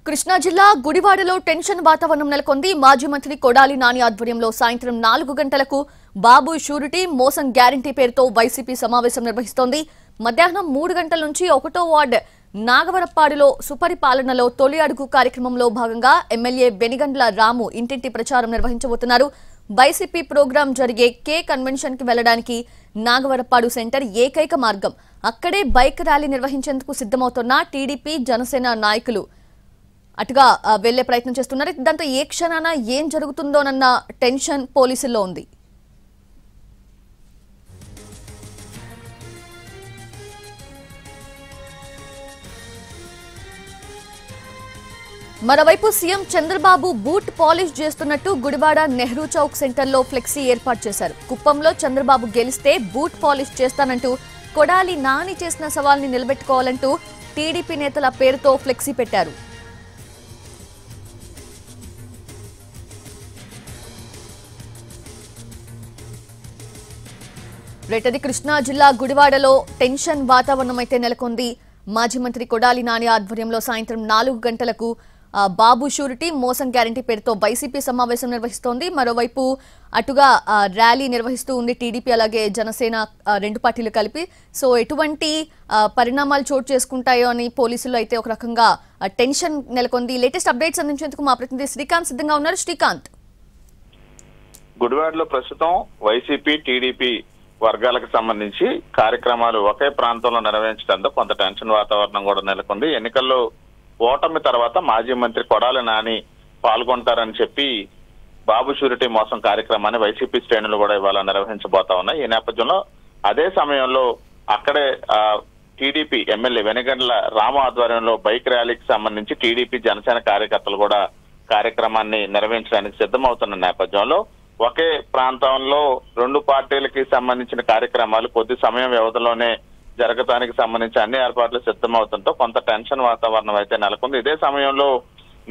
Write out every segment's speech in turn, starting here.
కృష్ణా జిల్లా గుడివాడలో టెన్షన్ వాతావరణం నెలకొంది. మాజీ మంత్రి కొడాలి నాని ఆధ్వర్యంలో సాయంత్రం 4 గంటలకు బాబు షూరిటీ మోసం గ్యారంటీ పేరుతో వైసీపీ సమావేశం నిర్వహిస్తోంది. మధ్యాహ్నం 3 గంటల నుంచి 1వ వార్డు నాగవరప్పాడులో సుపరిపాలనలో తొలి అడుగు కార్యక్రమంలో భాగంగా ఎమ్మెల్యే బెనిగండ్ల రాము ఇంటింటి ప్రచారం నిర్వహించబోతున్నారు. వైసీపీ ప్రోగ్రాం జరిగే కే కన్వెన్షన్ కి వెళ్లడానికి నాగవరప్పాడు సెంటర్ ఏకైక మార్గం. అక్కడే బైక్ ర్యాలీ నిర్వహించేందుకు సిద్ధమవుతున్న టీడీపీ జనసేన నాయకులు అటుగా వెళ్లే ప్రయత్నం చేస్తున్నారు. దాంతో ఏ క్షణాన ఏం జరుగుతుందోనన్న టెన్షన్ పోలీసుల్లో ఉంది. మరోవైపు సీఎం చంద్రబాబు బూట్ పాలిష్ చేస్తున్నట్టు గుడివాడ నెహ్రూ చౌక్ సెంటర్లో ఫ్లెక్సీ ఏర్పాటు చేశారు. కుప్పంలో చంద్రబాబు గెలిస్తే బూట్ పాలిష్ చేస్తానంటూ కొడాలి నాని చేసిన సవాల్ని నిలబెట్టుకోవాలంటూ టీడీపీ నేతల పేరుతో ఫ్లెక్సీ పెట్టారు. రేటది కృష్ణా జిల్లా గుడివాడలో టెన్షన్ వాతావరణం అయితే నెలకొంది. మాజీ మంత్రి కొడాలి నాని ఆధ్వర్యంలో సాయంత్రం 4 గంటలకు బాబు షూరిటీ మోసం గ్యారంటీ పేరుతో వైసీపీ సమావేశం నిర్వహిస్తోంది. మరోవైపు అటుగా ర్యాలీ నిర్వహిస్తూ ఉంది టీడీపీ అలాగే జనసేన రెండు పార్టీలు కలిపి. సో ఎటువంటి పరిణామాలు చోటు చేసుకుంటాయో అని పోలీసులు అయితే ఒక రకంగా టెన్షన్ నెలకొంది. లేటెస్ట్ అప్డేట్స్ అందించేందుకు మా ప్రతినిధి శ్రీకాంత్ సిద్ధంగా ఉన్నారు. శ్రీకాంత్, గుడివాడలో ప్రస్తుతం వైసీపీ టీడీపీ వర్గాలకు సంబంధించి కార్యక్రమాలు ఒకే ప్రాంతంలో నిర్వహించడంతో కొంత టెన్షన్ వాతావరణం కూడా నెలకొంది. ఎన్నికల్లో ఓటమి తర్వాత మాజీ మంత్రి కొడాలి నాని పాల్గొంటారని చెప్పి బాబు షూరిటీ మోసం కార్యక్రమాన్ని వైసీపీ శ్రేణులు కూడా ఇవాళ నిర్వహించబోతా ఉన్నాయి. ఈ నేపథ్యంలో అదే సమయంలో అక్కడే టీడీపీ ఎమ్మెల్యే వెనిగండ్ల రాము ఆధ్వర్యంలో బైక్ ర్యాలీకి సంబంధించి టీడీపీ జనసేన కార్యకర్తలు కూడా కార్యక్రమాన్ని నిర్వహించడానికి సిద్ధమవుతున్న నేపథ్యంలో ఒకే ప్రాంతంలో రెండు పార్టీలకి సంబంధించిన కార్యక్రమాలు కొద్ది సమయం వ్యవధిలోనే జరగటానికి సంబంధించి అన్ని ఏర్పాట్లు సిద్ధమవుతుంటో కొంత టెన్షన్ వాతావరణం అయితే నెలకొంది. ఇదే సమయంలో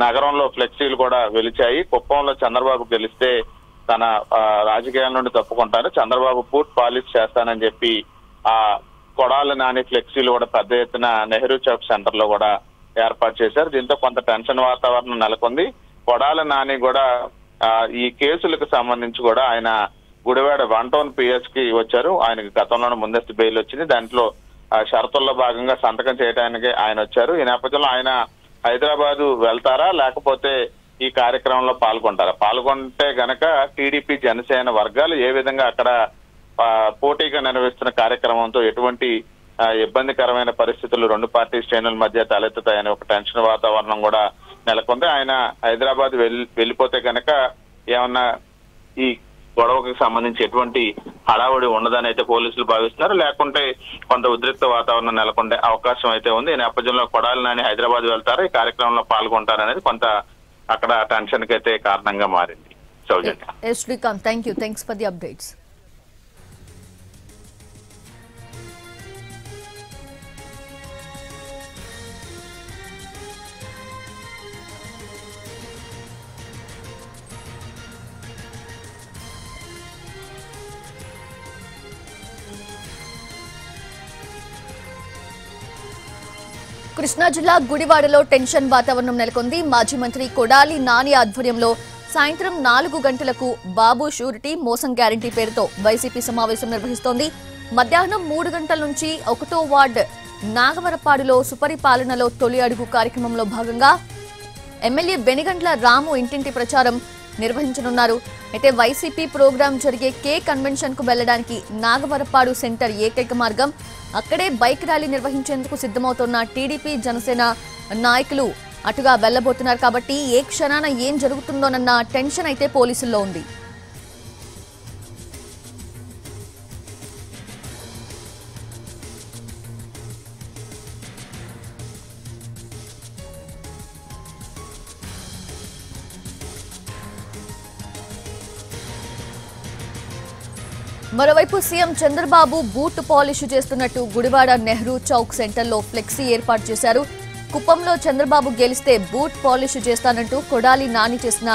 నగరంలో ఫ్లెక్సీలు కూడా వెలిచాయి. కుప్పంలో చంద్రబాబు గెలిస్తే తన రాజకీయాల నుండి తప్పుకుంటారు, చంద్రబాబు బూట్ పాలిష్ చేస్తానని చెప్పి ఆ కొడాలి నాని ఫ్లెక్సీలు కూడా పెద్ద ఎత్తున నెహ్రూ చౌక్ సెంటర్ లో కూడా ఏర్పాటు చేశారు. దీంతో కొంత టెన్షన్ వాతావరణం నెలకొంది. కొడాలి నాని కూడా ఈ కేసులకు సంబంధించి కూడా ఆయన గుడివాడ 1 టౌన్ పిఎస్ కి వచ్చారు. ఆయనకి గతంలోనే ముందస్తు బెయిల్ వచ్చింది. దాంట్లో షరతుల్లో భాగంగా సంతకం చేయడానికి ఆయన వచ్చారు. ఈ నేపథ్యంలో ఆయన హైదరాబాద్ వెళ్తారా లేకపోతే ఈ కార్యక్రమంలో పాల్గొంటే గనక టీడీపీ జనసేన వర్గాలు ఏ విధంగా అక్కడ పోటీగా నిర్వహిస్తున్న కార్యక్రమంతో ఎటువంటి ఇబ్బందికరమైన పరిస్థితులు రెండు పార్టీ శ్రేణుల మధ్య తలెత్తుతాయని ఒక టెన్షన్ వాతావరణం కూడా నెలకొంది. ఆయన హైదరాబాద్ వెళ్ళిపోతే కనుక ఏమన్నా ఈ గొడవకు సంబంధించి ఎటువంటి హడావుడి ఉండదని అయితే పోలీసులు భావిస్తున్నారు. లేకుంటే కొంత ఉద్రిక్త వాతావరణం నెలకొండే అవకాశం అయితే ఉంది. ఈ నేపథ్యంలో కొడాలి నాని హైదరాబాద్ వెళ్తారు, ఈ కార్యక్రమంలో పాల్గొంటారనేది కొంత అక్కడ టెన్షన్ కి అయితే కారణంగా మారింది. Srikanth, thanks for the updates. Krishna జిల్లా గుడివాడలో టెన్షన్ వాతావరణం నెలకొంది. మాజీ మంత్రి కొడాలి నాని ఆధ్వర్యంలో సాయంత్రం 4 గంటలకు బాబు షూరిటీ మోసం గ్యారంటీ పేరుతో వైసీపీ సమావేశం నిర్వహిస్తోంది. మధ్యాహ్నం 3 గంటల నుంచి 1వ వార్డు నాగవరపాడులో సుపరిపాలనలో తొలి అడుగు కార్యక్రమంలో భాగంగా ఎమ్మెల్యే బెనిగండ్ల రాము ఇంటింటి ప్రచారం నిర్వహించనున్నారు. అయితే వైసీపీ ప్రోగ్రాం జరిగే కే కన్వెన్షన్ కు వెళ్లడానికి నాగవరపాడు సెంటర్ ఏకైక మార్గం. అక్కడే బైక్ ర్యాలీ నిర్వహించేందుకు సిద్ధమవుతున్న టీడీపీ జనసేన నాయకులు అటుగా వెళ్లబోతున్నారు. కాబట్టి ఏ క్షణాన ఏం జరుగుతుందోనన్న టెన్షన్ అయితే పోలీసుల్లో ఉంది. మరోవైపు సీఎం చంద్రబాబు బూట్ పాలిష్ చేస్తున్నట్టు గుడివాడ నెహ్రూ చౌక్ సెంటర్లో ఫ్లెక్సీ ఏర్పాటు చేశారు. కుప్పంలో చంద్రబాబు గెలిస్తే బూట్ పాలిష్ చేస్తానంటూ కొడాలి నాని చేసిన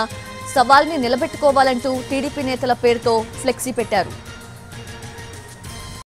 సవాల్ని నిలబెట్టుకోవాలంటూ టీడీపీ నేతల పేరుతో ఫ్లెక్సీ పెట్టారు.